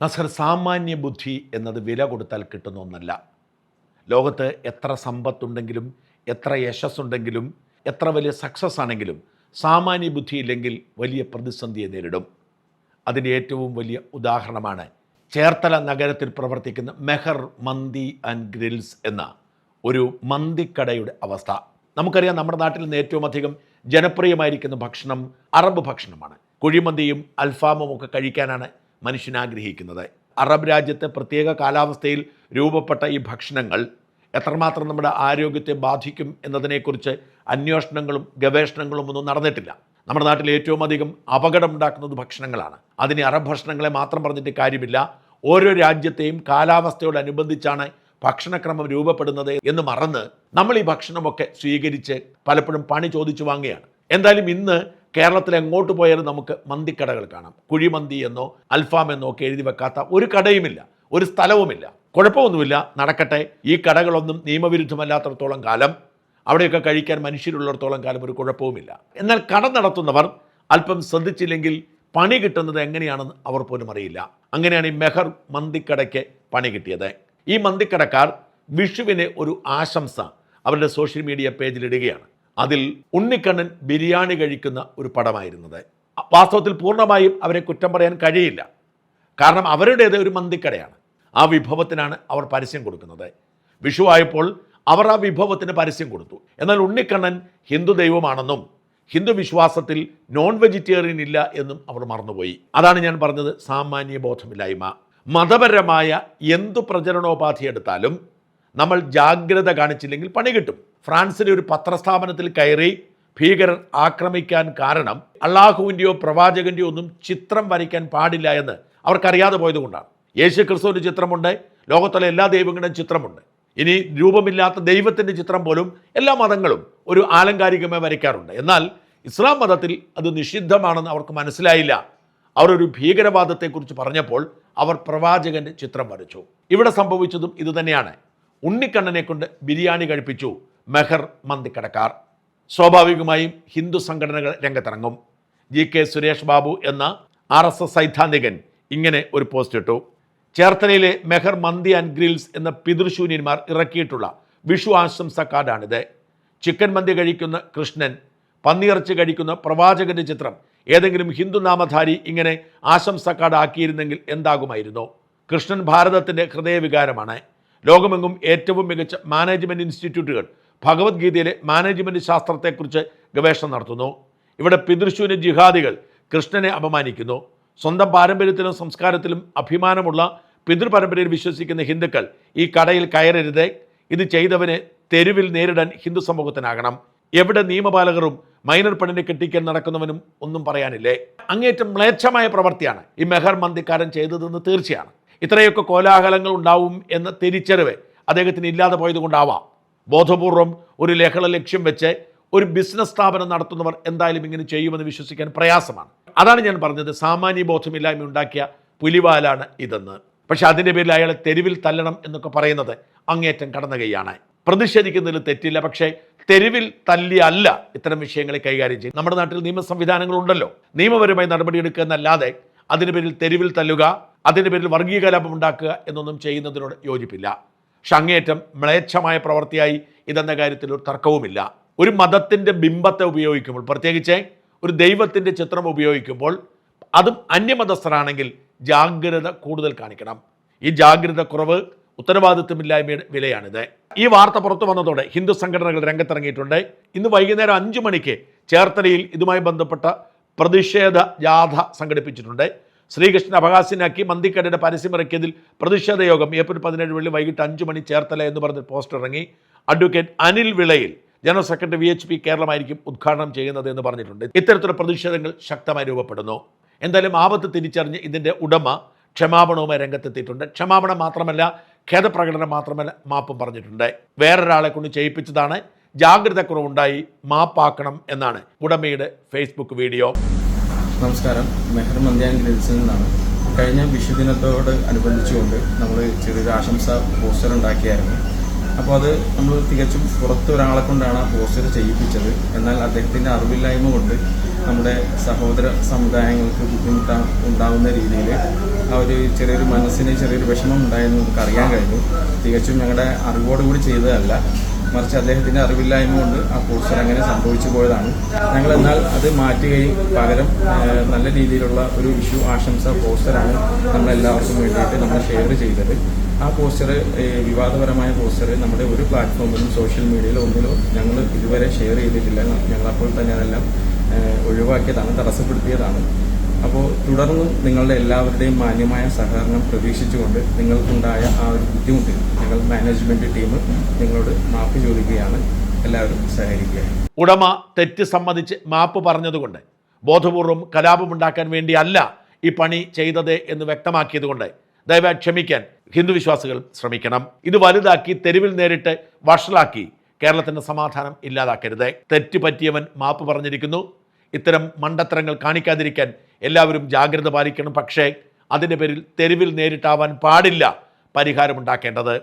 നസ്ഹർ, സാമാന്യ ബുദ്ധി എന്നത് വില കൊടുത്താൽ കിട്ടുന്ന ഒന്നല്ല. ലോകത്ത് എത്ര സമ്പത്തുണ്ടെങ്കിലും, എത്ര യശസ്സുണ്ടെങ്കിലും, എത്ര വലിയ സക്സസ് ആണെങ്കിലും സാമാന്യ ബുദ്ധി ഇല്ലെങ്കിൽ വലിയ പ്രതിസന്ധിയെ നേരിടും. അതിൻ്റെ ഏറ്റവും വലിയ ഉദാഹരണമാണ് ചേർത്തല നഗരത്തിൽ പ്രവർത്തിക്കുന്ന മെഹർ മന്തി ആൻഡ് ഗ്രിൽസ് എന്ന ഒരു മന്തിക്കടയുടെ അവസ്ഥ. നമുക്കറിയാം, നമ്മുടെ നാട്ടിൽ നിന്ന് ഏറ്റവും അധികം ജനപ്രിയമായിരിക്കുന്ന ഭക്ഷണം അറബ് ഭക്ഷണമാണ്. കുഴിമന്തിയും അൽഫാമും ഒക്കെ കഴിക്കാനാണ് മനുഷ്യൻ ആഗ്രഹിക്കുന്നത്. അറബ് രാജ്യത്തെ പ്രത്യേക കാലാവസ്ഥയിൽ രൂപപ്പെട്ട ഈ ഭക്ഷണങ്ങൾ എത്രമാത്രം നമ്മുടെ ആരോഗ്യത്തെ ബാധിക്കും എന്നതിനെക്കുറിച്ച് അന്വേഷണങ്ങളും ഗവേഷണങ്ങളും ഒന്നും നടന്നിട്ടില്ല. നമ്മുടെ നാട്ടിൽ ഏറ്റവും അധികം അപകടം ഉണ്ടാക്കുന്നത് ഭക്ഷണങ്ങളാണ്. അതിന് അറബ് ഭക്ഷണങ്ങളെ മാത്രം പറഞ്ഞിട്ട് കാര്യമില്ല. ഓരോ രാജ്യത്തെയും കാലാവസ്ഥയോടനുബന്ധിച്ചാണ് ഭക്ഷണക്രമം രൂപപ്പെടുന്നത് എന്ന് മറന്ന് നമ്മൾ ഈ ഭക്ഷണമൊക്കെ സ്വീകരിച്ച് പലപ്പോഴും പണി ചോദിച്ചു വാങ്ങുകയാണ്. എന്തായാലും ഇന്ന് കേരളത്തിൽ എങ്ങോട്ട് പോയാലും നമുക്ക് മന്തിക്കടകൾ കാണാം. കുഴിമന്തി എന്നോ അൽഫാം എന്നോ ഒക്കെ എഴുതി വെക്കാത്ത ഒരു കടയുമില്ല, ഒരു സ്ഥലവുമില്ല. കുഴപ്പമൊന്നുമില്ല, നടക്കട്ടെ. ഈ കടകളൊന്നും നിയമവിരുദ്ധമല്ലാത്തടത്തോളം കാലം, അവിടെയൊക്കെ കഴിക്കാൻ മനുഷ്യരുള്ളിടത്തോളം കാലം ഒരു കുഴപ്പവുമില്ല. എന്നാൽ കട നടത്തുന്നവർ അല്പം ശ്രദ്ധിച്ചില്ലെങ്കിൽ പണി കിട്ടുന്നത് എങ്ങനെയാണെന്ന് അവർ പോലും അറിയില്ല. അങ്ങനെയാണ് ഈ മെഹർ മന്തിക്കടയ്ക്ക് പണി കിട്ടിയത്. ഈ മന്തിക്കടക്കാർ വിഷുവിന് ഒരു ആശംസ അവരുടെ സോഷ്യൽ മീഡിയ പേജിലിടുകയാണ്. അതിൽ ഉണ്ണിക്കണ്ണൻ ബിരിയാണി കഴിക്കുന്ന ഒരു പടമായിരുന്നത്. വാസ്തവത്തിൽ പൂർണ്ണമായും അവരെ കുറ്റം പറയാൻ കഴിയില്ല. കാരണം അവരുടേത് ഒരു മന്തിക്കടയാണ്. ആ വിഭവത്തിനാണ് അവർ പരസ്യം കൊടുക്കുന്നത്. വിഷു ആയപ്പോൾ അവർ ആ വിഭവത്തിന് പരസ്യം കൊടുത്തു. എന്നാൽ ഉണ്ണിക്കണ്ണൻ ഹിന്ദു ദൈവമാണെന്നും ഹിന്ദു വിശ്വാസത്തിൽ നോൺ വെജിറ്റേറിയൻ ഇല്ല എന്നും അവർ മറന്നുപോയി. അതാണ് ഞാൻ പറഞ്ഞത്, സാമാന്യ ബോധമില്ലായ്മ. മതപരമായ എന്തു പ്രചരണോപാധി എടുത്താലും നമ്മൾ ജാഗ്രത കാണിച്ചില്ലെങ്കിൽ പണി കിട്ടും. ഫ്രാൻസിലെ ഒരു പത്രസ്ഥാപനത്തിൽ കയറി ഭീകരർ ആക്രമിക്കാൻ കാരണം അള്ളാഹുവിൻ്റെയോ പ്രവാചകൻ്റെയോ ഒന്നും ചിത്രം വരയ്ക്കാൻ പാടില്ല എന്ന് അവർക്കറിയാതെ പോയതുകൊണ്ടാണ്. യേശു ക്രിസ്തുവിൻ്റെ ചിത്രമുണ്ട്, ലോകത്തിലെ എല്ലാ ദൈവങ്ങളുടെയും ചിത്രമുണ്ട്. ഇനി രൂപമില്ലാത്ത ദൈവത്തിൻ്റെ ചിത്രം പോലും എല്ലാ മതങ്ങളും ഒരു ആലങ്കാരികമായി വരയ്ക്കാറുണ്ട്. എന്നാൽ ഇസ്ലാം മതത്തിൽ അത് നിഷിദ്ധമാണെന്ന് അവർക്ക് മനസ്സിലായില്ല. അവർ ഒരു ഭീകരവാദത്തെക്കുറിച്ച് പറഞ്ഞപ്പോൾ അവർ പ്രവാചകൻ്റെ ചിത്രം വരച്ചു. ഇവിടെ സംഭവിച്ചതും ഇതുതന്നെയാണ്. ഉണ്ണിക്കണ്ണനെ കൊണ്ട് ബിരിയാണി കഴിപ്പിച്ചു മെഹർ മന്തിക്കടക്കാർ. സ്വാഭാവികമായും ഹിന്ദു സംഘടനകൾ രംഗത്തിറങ്ങും. GK സുരേഷ് ബാബു എന്ന RSS സൈദ്ധാന്തികൻ ഇങ്ങനെ ഒരു പോസ്റ്റ് ഇട്ടു. ചേർത്തലയിലെ മെഹർ മന്തി ആൻഡ് ഗ്രിൽസ് എന്ന പിതൃശൂന്യന്മാർ ഇറക്കിയിട്ടുള്ള വിഷു ആശംസ കാർഡാണിത്. ചിക്കൻ മന്തി കഴിക്കുന്ന കൃഷ്ണൻ, പന്നിയിറച്ചി കഴിക്കുന്ന പ്രവാചകന്റെ ചിത്രം ഏതെങ്കിലും ഹിന്ദു നാമധാരി ഇങ്ങനെ ആശംസ കാർഡ് ആക്കിയിരുന്നെങ്കിൽ എന്താകുമായിരുന്നു? കൃഷ്ണൻ ഭാരതത്തിൻ്റെ ഹൃദയവികാരമാണ്. ലോകമെങ്ങും ഏറ്റവും മികച്ച മാനേജ്മെൻറ്റ് ഇൻസ്റ്റിറ്റ്യൂട്ടുകൾ ഭഗവത്ഗീതയിലെ മാനേജ്മെൻറ്റ് ശാസ്ത്രത്തെക്കുറിച്ച് ഗവേഷണം നടത്തുന്നു. ഇവിടെ പിതൃശൂന്യ ജിഹാദികൾ കൃഷ്ണനെ അപമാനിക്കുന്നു. സ്വന്തം പാരമ്പര്യത്തിലും സംസ്കാരത്തിലും അഭിമാനമുള്ള പിതൃപരമ്പരയിൽ വിശ്വസിക്കുന്ന ഹിന്ദുക്കൾ ഈ കടയിൽ കയറരുത്. ഇത് ചെയ്തവനെ തെരുവിൽ നേരിടാൻ ഹിന്ദു സമൂഹത്തിനാകണം. എവിടെ നിയമപാലകരും മൈനർ പെണ്ണിനെ കെട്ടിക്കാൻ നടക്കുന്നവനും ഒന്നും പറയാനില്ലേ? അങ്ങേറ്റം മ്ലേച്ഛമായ പ്രവൃത്തിയാണ് ഈ മെഹർ മന്തിക്കാരൻ ചെയ്തതെന്ന് തീർച്ചയാണ്. ഇത്രയൊക്കെ കോലാഹലങ്ങൾ ഉണ്ടാവും എന്ന തിരിച്ചറിവ് അദ്ദേഹത്തിന് ഇല്ലാതെ പോയതുകൊണ്ടാവാം. ബോധപൂർവം ഒരു ലഹള ലക്ഷ്യം വെച്ച് ഒരു ബിസിനസ് സ്ഥാപനം നടത്തുന്നവർ എന്തായാലും ഇങ്ങനെ ചെയ്യുമെന്ന് വിശ്വസിക്കാൻ പ്രയാസമാണ്. അതാണ് ഞാൻ പറഞ്ഞത്, സാമാന്യ ബോധമില്ലായ്മ ഉണ്ടാക്കിയ പുലിവാലാണ് ഇതെന്ന്. പക്ഷെ അതിൻ്റെ പേരിൽ അയാളെ തെരുവിൽ തല്ലണം എന്നൊക്കെ പറയുന്നത് അങ്ങേറ്റം കടന്ന കൈയാണ്. പ്രതിഷേധിക്കുന്നതിൽ തെറ്റില്ല, പക്ഷേ തെരുവിൽ തല്ലിയല്ല ഇത്തരം വിഷയങ്ങളെ കൈകാര്യം ചെയ്യും. നമ്മുടെ നാട്ടിൽ നിയമ സംവിധാനങ്ങളുണ്ടല്ലോ. നിയമപരമായി നടപടിയെടുക്കുക എന്നല്ലാതെ അതിന് പേരിൽ തെരുവിൽ തല്ലുക, അതിന് പേരിൽ വർഗീയ കലാപം ഉണ്ടാക്കുക എന്നൊന്നും ചെയ്യുന്നതിനോട് യോജിപ്പില്ല. പക്ഷെ അങ്ങേറ്റം മ്ലേച്ഛമായ പ്രവൃത്തിയായി ഇതെന്ന കാര്യത്തിൽ ഒരു തർക്കവുമില്ല. ഒരു മതത്തിൻ്റെ ബിംബത്തെ ഉപയോഗിക്കുമ്പോൾ, പ്രത്യേകിച്ച് ഒരു ദൈവത്തിൻ്റെ ചിത്രം ഉപയോഗിക്കുമ്പോൾ, അതും അന്യമതസ്ഥരാണെങ്കിൽ ജാഗ്രത കൂടുതൽ കാണിക്കണം. ഈ ജാഗ്രത കുറവ് ഉത്തരവാദിത്വമില്ലായ്മയുടെ വിലയാണിത്. ഈ വാർത്ത പുറത്തു വന്നതോടെ ഹിന്ദു സംഘടനകൾ രംഗത്തിറങ്ങിയിട്ടുണ്ട്. ഇന്ന് വൈകുന്നേരം 5 മണിക്ക് ചേർത്തലയിൽ ഇതുമായി ബന്ധപ്പെട്ട പ്രതിഷേധ ജാഥ സംഘടിപ്പിച്ചിട്ടുണ്ട്. ശ്രീകൃഷ്ണൻ അപഹാസ്യനാക്കി മന്തിക്കടയുടെ പരസ്യമിറക്കിയതിൽ പ്രതിഷേധ യോഗം ഏപ്രിൽ 17 വെള്ളി വൈകിട്ട് 5 മണി ചേർത്തല എന്ന് പറഞ്ഞ് പോസ്റ്റർ ഇറങ്ങി. അഡ്വക്കേറ്റ് അനിൽ വിളയിൽ ജനറൽ സെക്രട്ടറി VHP കേരളമായിരിക്കും ഉദ്ഘാടനം ചെയ്യുന്നത് എന്ന് പറഞ്ഞിട്ടുണ്ട്. ഇത്തരത്തിലുള്ള പ്രതിഷേധങ്ങൾ ശക്തമായി രൂപപ്പെടുന്നു. എന്തായാലും ആപത്ത് തിരിച്ചറിഞ്ഞ് ഇതിൻ്റെ ഉടമ ക്ഷമാപണവുമായി രംഗത്തെത്തിയിട്ടുണ്ട്. ക്ഷമാപണം മാത്രമല്ല, ഖേദപ്രകടനം മാത്രമല്ല, മാപ്പും പറഞ്ഞിട്ടുണ്ട്. വേറൊരാളെ കൊണ്ട് ചെയ്യിപ്പിച്ചതാണ്, ജാഗ്രത കുറവുണ്ടായി, മാപ്പാക്കണം എന്നാണ് ഉടമയുടെ ഫേസ്ബുക്ക് വീഡിയോ. നമസ്കാരം, മെഹർ മന്തി ആൻഡ് ഗ്രിൽസിൽ നിന്നാണ്. കഴിഞ്ഞ വിഷുദിനത്തോട് അനുബന്ധിച്ചുകൊണ്ട് നമ്മൾ ചെറിയൊരു ആശംസ പോസ്റ്റർ ഉണ്ടാക്കിയായിരുന്നു. അപ്പോൾ അത് നമ്മൾ തികച്ചും പുറത്ത് ഒരാളെ കൊണ്ടാണ് ആ പോസ്റ്റർ ചെയ്യിപ്പിച്ചത്. എന്നാൽ അദ്ദേഹത്തിൻ്റെ അറിവില്ലായ്മ കൊണ്ട് നമ്മുടെ സഹോദര സമുദായങ്ങൾക്ക് ഉണ്ടാകുന്ന രീതിയിൽ ആ ഒരു ചെറിയൊരു മനസ്സിന് ചെറിയൊരു വിഷമം ഉണ്ടായെന്ന് നമുക്ക് അറിയാൻ കഴിഞ്ഞു. തികച്ചും ഞങ്ങളുടെ അറിവോടുകൂടി ചെയ്തതല്ല, മറിച്ച് അദ്ദേഹത്തിൻ്റെ അറിവില്ലായ്മ കൊണ്ട് ആ പോസ്റ്റർ അങ്ങനെ സംഭവിച്ചു പോയതാണ്. ഞങ്ങൾ എന്നാൽ അത് മാറ്റുകയും പകരം നല്ല രീതിയിലുള്ള ഒരു വിഷു ആശംസ പോസ്റ്ററാണ് നമ്മളെല്ലാവർക്കും വേണ്ടിയിട്ട് നമ്മൾ ഷെയർ ചെയ്തത്. ആ പോസ്റ്റർ, വിവാദപരമായ പോസ്റ്റർ നമ്മുടെ ഒരു പ്ലാറ്റ്ഫോമിലും സോഷ്യൽ മീഡിയയിലോ ഒന്നിലോ ഞങ്ങൾ ഇതുവരെ ഷെയർ ചെയ്തിട്ടില്ല. ഞങ്ങളപ്പോൾ തന്നെ അതെല്ലാം ഒഴിവാക്കിയതാണ്, തടസ്സപ്പെടുത്തിയതാണ്. അപ്പോൾ തുടർന്നും നിങ്ങളുടെ എല്ലാവരുടെയും മാന്യമായ സഹകരണം പ്രതീക്ഷിച്ചുകൊണ്ട് നിങ്ങൾക്കുണ്ടായ ആ ഒരു ബുദ്ധിമുട്ട് ഞങ്ങൾ മാനേജ്മെൻറ്റ് ടീം നിങ്ങളോട് മാപ്പ് ചോദിക്കുകയാണ്. എല്ലാവരും സഹകരിക്കുക. ഉടമ തെറ്റ് സമ്മതിച്ച് മാപ്പ് പറഞ്ഞതുകൊണ്ട്, ബോധപൂർവം കലാപമുണ്ടാക്കാൻ വേണ്ടിയല്ല ഈ പണി ചെയ്തത് എന്ന് വ്യക്തമാക്കിയതുകൊണ്ട് ദയവായി ക്ഷമിക്കാൻ ഹിന്ദു വിശ്വാസികൾ ശ്രമിക്കണം. ഇത് വലുതാക്കി തെരുവിൽ നേരിട്ട് വഷളാക്കി കേരളത്തിൻ്റെ സമാധാനം ഇല്ലാതാക്കരുത്. തെറ്റ് പറ്റിയവൻ മാപ്പ് പറഞ്ഞിരിക്കുന്നു. ഇത്തരം മണ്ടത്തരങ്ങൾ കാണിക്കാതിരിക്കാൻ എല്ലാവരും ജാഗ്രത പാലിക്കണം. പക്ഷേ അതിൻ്റെ പേരിൽ തെരുവിൽ നേരിട്ടാവാൻ പാടില്ല പരിഹാരമുണ്ടാക്കേണ്ടത്.